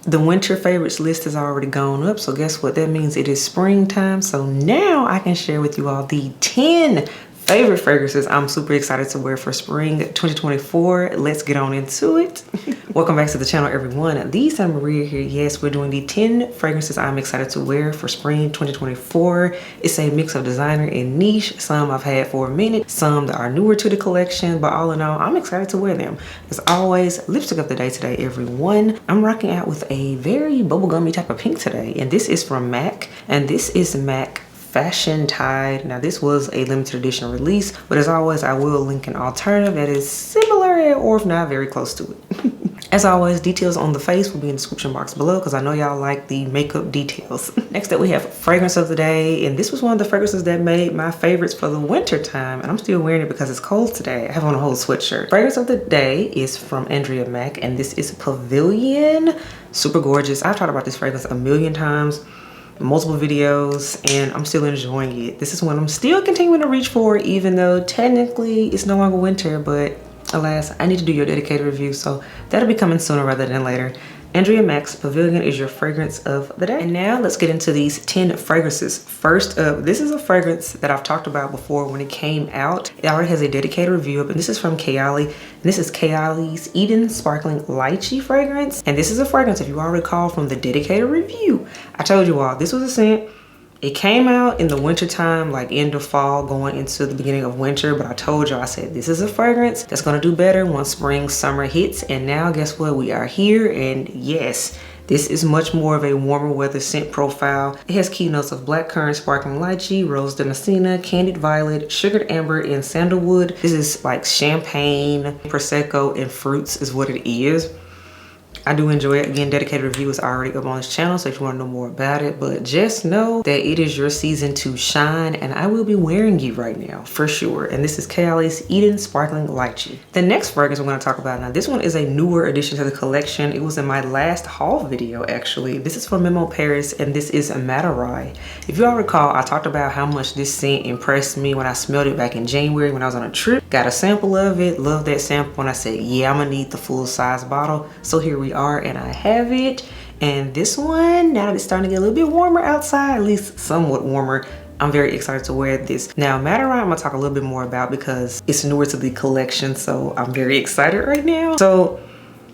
The winter favorites list has already gone up, so guess what? That means it is springtime. So now I can share with you all the 10 favorite fragrances I'm super excited to wear for spring 2024. Let's get on into it. Welcome back to the channel, everyone. These are Maria here. Yes, we're doing the 10 fragrances I'm excited to wear for spring 2024. It's a mix of designer and niche. Some I've had for a minute, some that are newer to the collection, but all in all, I'm excited to wear them. As always, lipstick of the day today, everyone. I'm rocking out with a very bubblegummy type of pink today, and this is from Maack, and this is Maack Fashion Tide. Now this was a limited edition release, but as always, I will link an alternative that is similar or if not very close to it. As always, details on the face will be in the description box below because I know y'all like the makeup details. Next up, we have fragrance of the day, and this was one of the fragrances that made my favorites for the winter time, and I'm still wearing it because it's cold today. I have on a whole sweatshirt. Fragrance of the day is from Andrea Maack, and this is Pavilion. Super gorgeous. I've talked about this fragrance a million times, multiple videos, and I'm still enjoying it. This is one I'm still continuing to reach for, even though technically it's no longer winter, but alas, I need to do your dedicated review, so that'll be coming sooner rather than later. Andrea Maack's Pavilion is your fragrance of the day. And now let's get into these 10 fragrances. First up, this is a fragrance that I've talked about before when it came out. It already has a dedicated review up, and this is from Goli. And this is Kis Eden Sparkling Lychee fragrance. And this is a fragrance, if you all recall from the dedicated review, I told you all this was a scent. It came out in the winter time, like end of fall going into the beginning of winter, but I told you, I said this is a fragrance that's gonna do better once spring, summer hits. And now guess what? We are here, and yes, this is much more of a warmer weather scent profile. It has key notes of blackcurrant, sparkling lychee, rose damascena, candied violet, sugared amber, and sandalwood. This is like champagne, prosecco, and fruits is what it is. I do enjoy it. Again, dedicated review is already up on this channel, so if you want to know more about it, but just know that it is your season to shine, and I will be wearing you right now for sure. And this is Kis Eden Sparkling Lychee. The next fragrance we're going to talk about now, this one is a newer addition to the collection. It was in my last haul video, actually. This is from Memo Paris, and this is Madara. If you all recall, I talked about how much this scent impressed me when I smelled it back in January when I was on a trip. Got a sample of it, loved that sample, and I said, yeah, I'm gonna need the full size bottle. So here we are, and I have it. And this one, now that it's starting to get a little bit warmer outside, at least somewhat warmer, I'm very excited to wear this. Now Madara I'm gonna talk a little bit more about because it's newer to the collection, so I'm very excited right now. So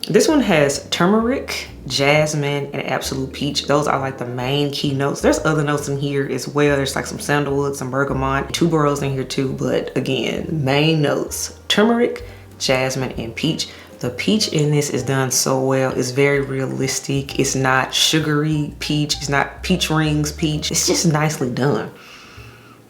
this one has turmeric, jasmine, and absolute peach. Those are like the main key notes. There's other notes in here as well. There's like some sandalwood, some bergamot, tuberose in here too, but again, main notes, turmeric, jasmine, and peach. The peach in this is done so well. It's very realistic. It's not sugary peach. It's not peach rings peach. It's just nicely done.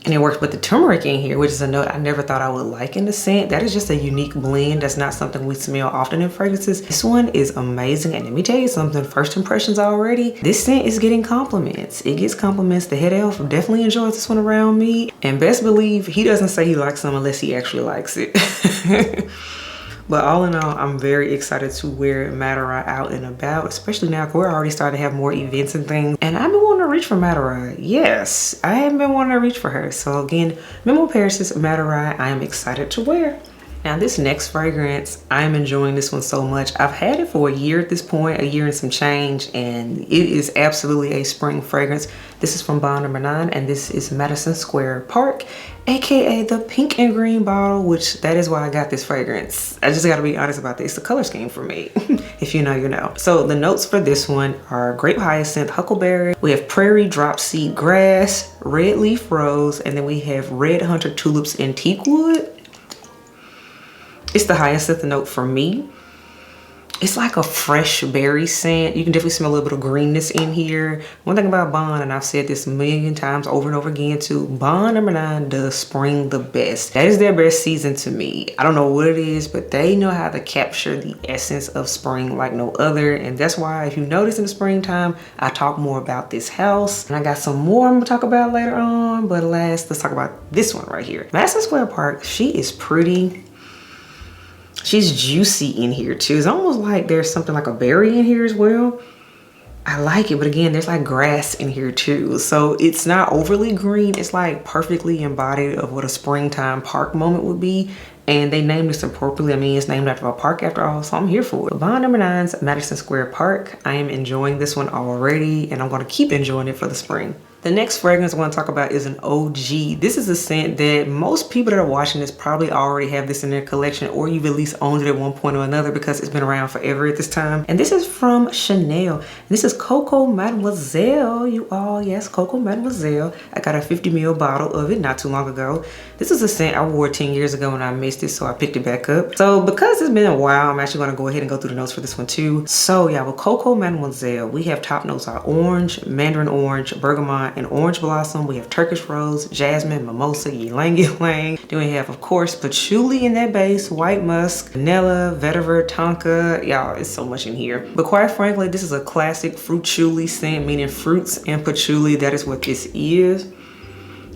And it works with the turmeric in here, which is a note I never thought I would like in the scent. That is just a unique blend. That's not something we smell often in fragrances. This one is amazing. And let me tell you something, first impressions already, this scent is getting compliments. It gets compliments. The head elf definitely enjoys this one around me. And best believe he doesn't say he likes them unless he actually likes it. But all in all, I'm very excited to wear Madara out and about, especially now we're already starting to have more events and things. And I've been wanting to reach for Madara. Yes, I have been wanting to reach for her. So again, Memo Paris's Madara, I am excited to wear. Now this next fragrance, I'm enjoying this one so much. I've had it for a year at this point, a year and some change, and it is absolutely a spring fragrance. This is from bottle number 9, and this is Madison Square Park, aka the pink and green bottle, which that is why I got this fragrance. I just gotta be honest about this. It's a color scheme for me. If you know, you know. So the notes for this one are grape hyacinth, huckleberry. We have prairie drop seed grass, red leaf rose, and then we have red hunter tulips and teakwood. It's the hyacinth note for me. It's like a fresh berry scent. You can definitely smell a little bit of greenness in here. One thing about Bond, and I've said this a million times over and over again too, Bond number 9 does spring the best. That is their best season to me. I don't know what it is, but they know how to capture the essence of spring like no other. And that's why if you notice in the springtime, I talk more about this house. And I got some more I'm gonna talk about later on, but last, let's talk about this one right here. Madison Square Park, she is pretty. She's juicy in here too. It's almost like there's something like a berry in here as well. I like it, but again, there's like grass in here too. So it's not overly green. It's like perfectly embodied of what a springtime park moment would be. And they named this appropriately. I mean, it's named after a park after all, so I'm here for it. Bond number 9's Madison Square Park. I am enjoying this one already, and I'm gonna keep enjoying it for the spring. The next fragrance I want to talk about is an OG. This is a scent that most people that are watching this probably already have this in their collection, or you've at least owned it at one point or another because it's been around forever at this time. And this is from Chanel. And this is Coco Mademoiselle, you all. Yes, Coco Mademoiselle. I got a 50 ml bottle of it not too long ago. This is a scent I wore 10 years ago and I missed it, so I picked it back up. So because it's been a while, I'm actually going to go ahead and go through the notes for this one too. So yeah, with Coco Mademoiselle, we have top notes are orange, mandarin orange, bergamot, and orange blossom. We have Turkish rose, jasmine, mimosa, ylang ylang. Then we have, of course, patchouli in that base, white musk, vanilla, vetiver, tonka. Y'all, it's so much in here. But quite frankly, this is a classic fruitchuli scent, meaning fruits and patchouli. That is what this is.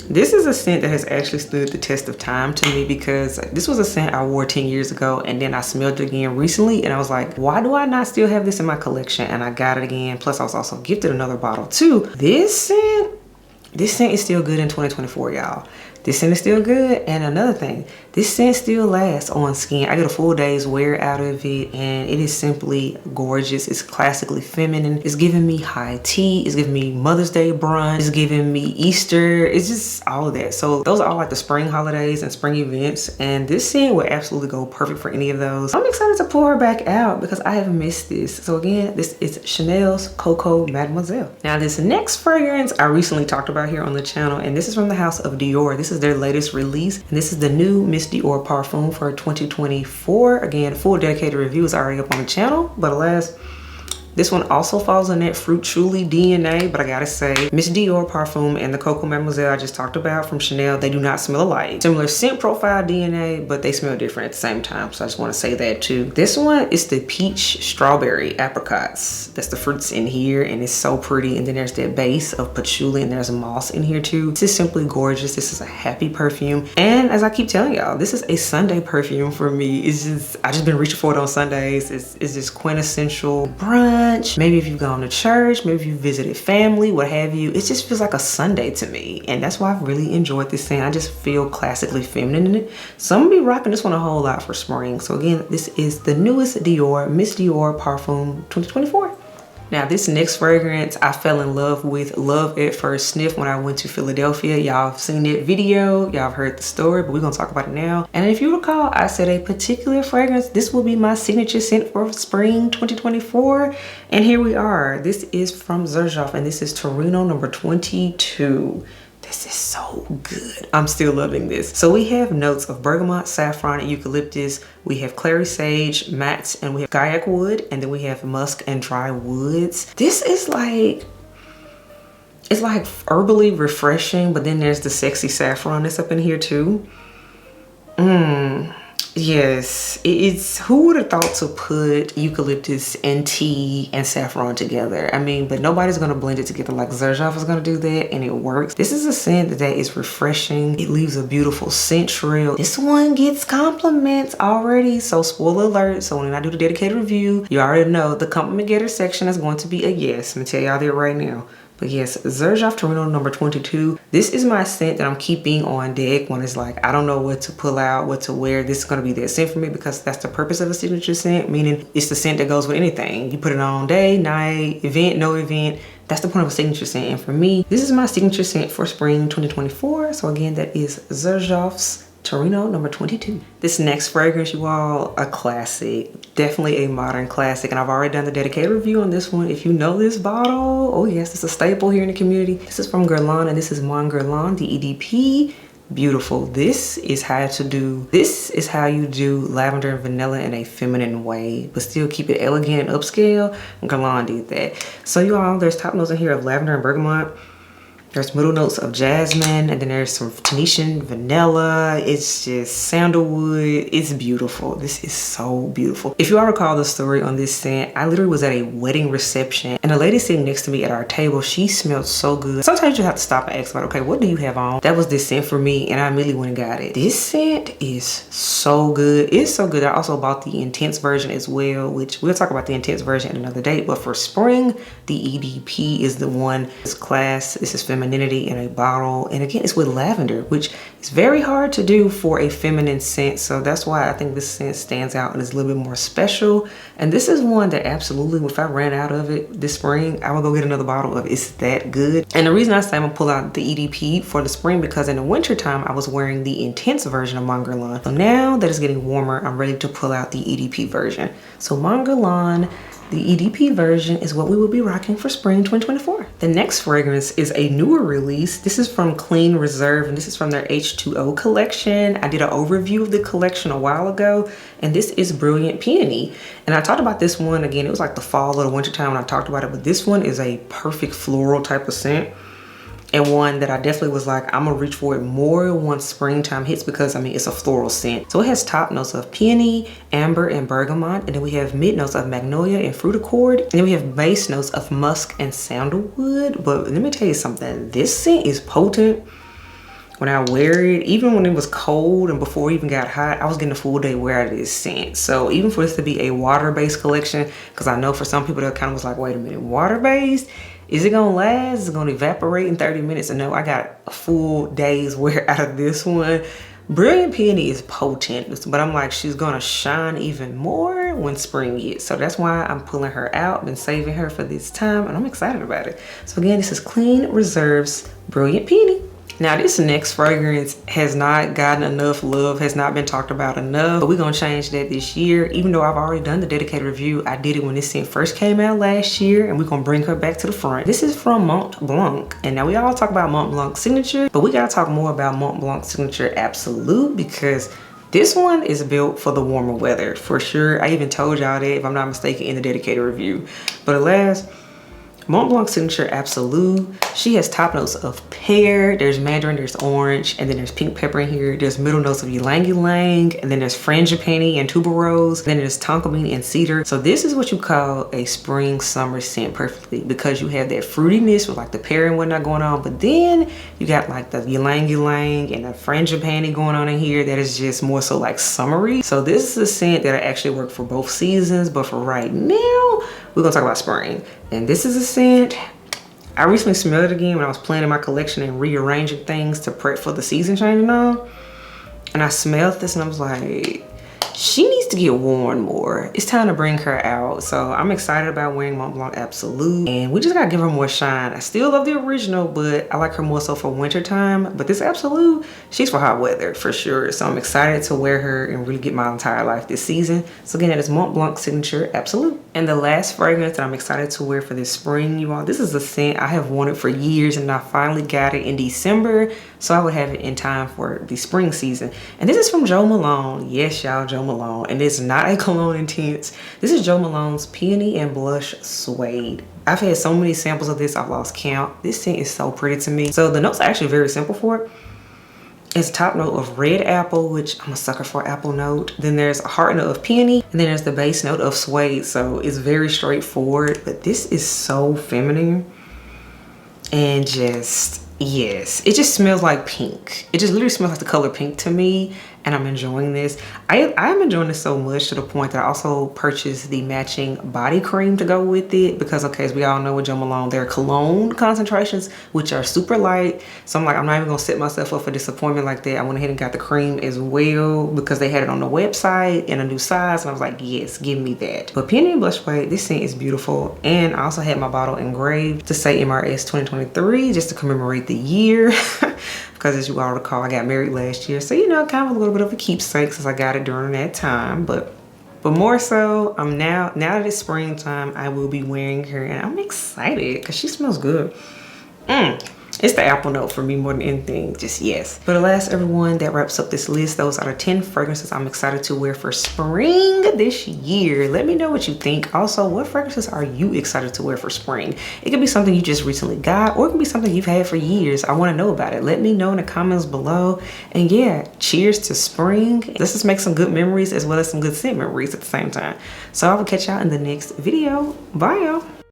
This is a scent that has actually stood the test of time to me because this was a scent I wore 10 years ago and then I smelled it again recently and I was like, why do I not still have this in my collection? And I got it again. Plus I was also gifted another bottle too. This scent is still good in 2024, y'all. This scent is still good. And another thing, this scent still lasts on skin. I get a full day's wear out of it and it is simply gorgeous. It's classically feminine. It's giving me high tea. It's giving me Mother's Day brunch. It's giving me Easter. It's just all of that. So those are all like the spring holidays and spring events. And this scent would absolutely go perfect for any of those. I'm excited to pull her back out because I have missed this. So again, this is Chanel's Coco Mademoiselle. Now this next fragrance I recently talked about here on the channel, and this is from the house of Dior. This is their latest release, and this is the new Miss Dior Parfum for 2024. Again, full dedicated review is already up on the channel, but alas, this one also falls in that fruitchuli DNA, but I gotta say, Miss Dior Parfum and the Coco Mademoiselle I just talked about from Chanel, they do not smell alike. Similar scent profile DNA, but they smell different at the same time, so I just wanna say that too. This one is the peach strawberry apricots. That's the fruits in here, and it's so pretty. And then there's that base of patchouli, and there's moss in here too. This is simply gorgeous. This is a happy perfume. And as I keep telling y'all, this is a Sunday perfume for me. It's just, I just been reaching for it on Sundays. It's just quintessential brunch. Maybe if you've gone to church, maybe if you visited family, what have you. It just feels like a Sunday to me. And that's why I've really enjoyed this scent. I just feel classically feminine in it. So I'm gonna be rocking this one a whole lot for spring. So again, this is the newest Dior, Miss Dior Parfum 2024. Now this next fragrance I fell in love with, love at first sniff, when I went to Philadelphia. Y'all have seen that video, y'all have heard the story, but we're gonna talk about it now. And if you recall, I said a particular fragrance, this will be my signature scent for spring 2024. And here we are. This is from Zerof, and this is Torino number 22. This is so good. I'm still loving this. So we have notes of bergamot, saffron, and eucalyptus. We have clary sage, mats, and we have kayak wood, and then we have musk and dry woods. This is like, it's like herbally refreshing, but then there's the sexy saffron that's up in here too. Yes, it's, who would have thought to put eucalyptus and tea and saffron together? I mean, but nobody's gonna blend it together like Zerof is gonna do that, and it works. This is a scent that is refreshing. It leaves a beautiful scent trail. This one gets compliments already, so spoiler alert. So when I do the dedicated review, you already know the compliment getter section is going to be a yes. I'm gonna tell y'all that right now. But yes, Zerof Torino number 22. This is my scent that I'm keeping on deck when it's like, I don't know what to pull out, what to wear. This is gonna be that scent for me because that's the purpose of a signature scent, meaning it's the scent that goes with anything. You put it on day, night, event, no event. That's the point of a signature scent. And for me, this is my signature scent for spring 2024. So again, that is Zerof's Torino number 22. This next fragrance, you all, a classic, definitely a modern classic, and I've already done the dedicated review on this one. If you know this bottle, oh yes, it's a staple here in the community. This is from Guerlain, and this is Mon Guerlain, the EDP. Beautiful. This is how you do lavender and vanilla in a feminine way, but still keep it elegant and upscale. Guerlain did that. So you all, there's top notes in here of lavender and bergamot. There's middle notes of jasmine, and then there's some Tunisian vanilla. It's just sandalwood. It's beautiful. This is so beautiful. If you all recall the story on this scent, I literally was at a wedding reception, and the lady sitting next to me at our table, she smelled so good. Sometimes you have to stop and ask about, okay, what do you have on? That was this scent for me, and I immediately went and got it. This scent is so good. It's so good. I also bought the intense version as well, which we'll talk about the intense version at another date. But for spring, the EDP is the one. This class, this is feminine. femininity in a bottle. And again, it's with lavender, which is very hard to do for a feminine scent. So that's why I think this scent stands out and is a little bit more special. And this is one that absolutely, if I ran out of it this spring, I would go get another bottle of it. It's that good. And the reason I say I'm gonna pull out the EDP for the spring, because in the winter time, I was wearing the intense version of Mon Guerlain. So now that it's getting warmer, I'm ready to pull out the EDP version. So Mon Guerlain, the EDP version, is what we will be rocking for spring 2024. The next fragrance is a newer release. This is from Clean Reserve, and this is from their H2O collection. I did an overview of the collection a while ago, and this is Brilliant Peony. And I talked about this one, again, it was like the fall or the winter time when I talked about it, but this one is a perfect floral type of scent. And one that I definitely was like, I'm gonna reach for it more once springtime hits, because I mean, it's a floral scent. So it has top notes of peony, amber, and bergamot. And then we have mid notes of magnolia and fruit accord. And then we have base notes of musk and sandalwood. But let me tell you something, this scent is potent. When I wear it, even when it was cold and before it even got hot, I was getting a full day wear out of this scent. So even for this to be a water-based collection, because I know for some people that kind of was like, wait a minute, water-based? Is it gonna last? Is it gonna evaporate in 30 minutes? And no, I got a full day's wear out of this one. Brilliant Peony is potent, but I'm like, she's gonna shine even more when spring hits. So that's why I'm pulling her out, been saving her for this time, and I'm excited about it. So again, this is Clean Reserve's Brilliant Peony. Now this next fragrance has not gotten enough love, has not been talked about enough, but we're gonna change that this year. Even though I've already done the dedicated review, I did it when this scent first came out last year, and we're gonna bring her back to the front. This is from Mont Blanc. And now we all talk about Mont Blanc Signature, but we gotta talk more about Mont Blanc Signature Absolute, because this one is built for the warmer weather, for sure. I even told y'all that, if I'm not mistaken, in the dedicated review. But alas, Mont Blanc Signature Absolute, she has top notes of pear, there's mandarin, there's orange, and then there's pink pepper in here. There's middle notes of ylang ylang, and then there's frangipani and tuberose, and then there's tonka bean and cedar. So this is what you call a spring summer scent perfectly, because you have that fruitiness with like the pear and whatnot going on, but then you got like the ylang ylang and the frangipani going on in here that is just more so like summery. So this is a scent that I actually work for both seasons, but for right now, we're gonna talk about spring. And this is a scent, I recently smelled it again when I was planning my collection and rearranging things to prep for the season changing on. And I smelled this and I was like, she needs to get worn more. It's time to bring her out. So I'm excited about wearing Mont Blanc Absolute, and we just gotta give her more shine. I still love the original, but I like her more so for winter time. But this Absolute, she's for hot weather for sure. So I'm excited to wear her and really get my entire life this season. So again, that is Mont Blanc Signature Absolute. And the last fragrance that I'm excited to wear for this spring, you all, this is a scent I have wanted for years, and I finally got it in December, so I would have it in time for the spring season. And this is from Jo Malone. Yes, y'all, Jo Malone. And it's not a cologne intense. This is Jo Malone's Peony and Blush Suede. I've had so many samples of this, I've lost count. This scent is so pretty to me. So the notes are actually very simple for it. It's top note of red apple, which I'm a sucker for apple note. Then there's a heart note of peony, and then there's the base note of suede. So it's very straightforward, but this is so feminine and just, yes, it just smells like pink. It just literally smells like the color pink to me, and I'm enjoying this. I'm enjoying this so much to the point that I also purchased the matching body cream to go with it, because okay, as we all know with Jo Malone, there are cologne concentrations which are super light. So I'm like, I'm not even gonna set myself up for disappointment like that. I went ahead and got the cream as well because they had it on the website in a new size, and I was like, yes, give me that. But Peony and Blush Suede, this scent is beautiful, and I also had my bottle engraved to say MRS 2023 just to commemorate the year. Because as you all recall, I got married last year, so you know, kind of a little bit of a keepsake since I got it during that time. But more so, I'm now that it's springtime, I will be wearing her, and I'm excited because she smells good. It's the apple note for me more than anything, just yes. But alas, everyone, that wraps up this list. Those are the 10 fragrances I'm excited to wear for spring this year. Let me know what you think. Also, what fragrances are you excited to wear for spring? It could be something you just recently got, or it could be something you've had for years. I want to know about it. Let me know in the comments below. And yeah, cheers to spring. Let's just make some good memories as well as some good scent memories at the same time. So I will catch y'all in the next video. Bye, y'all.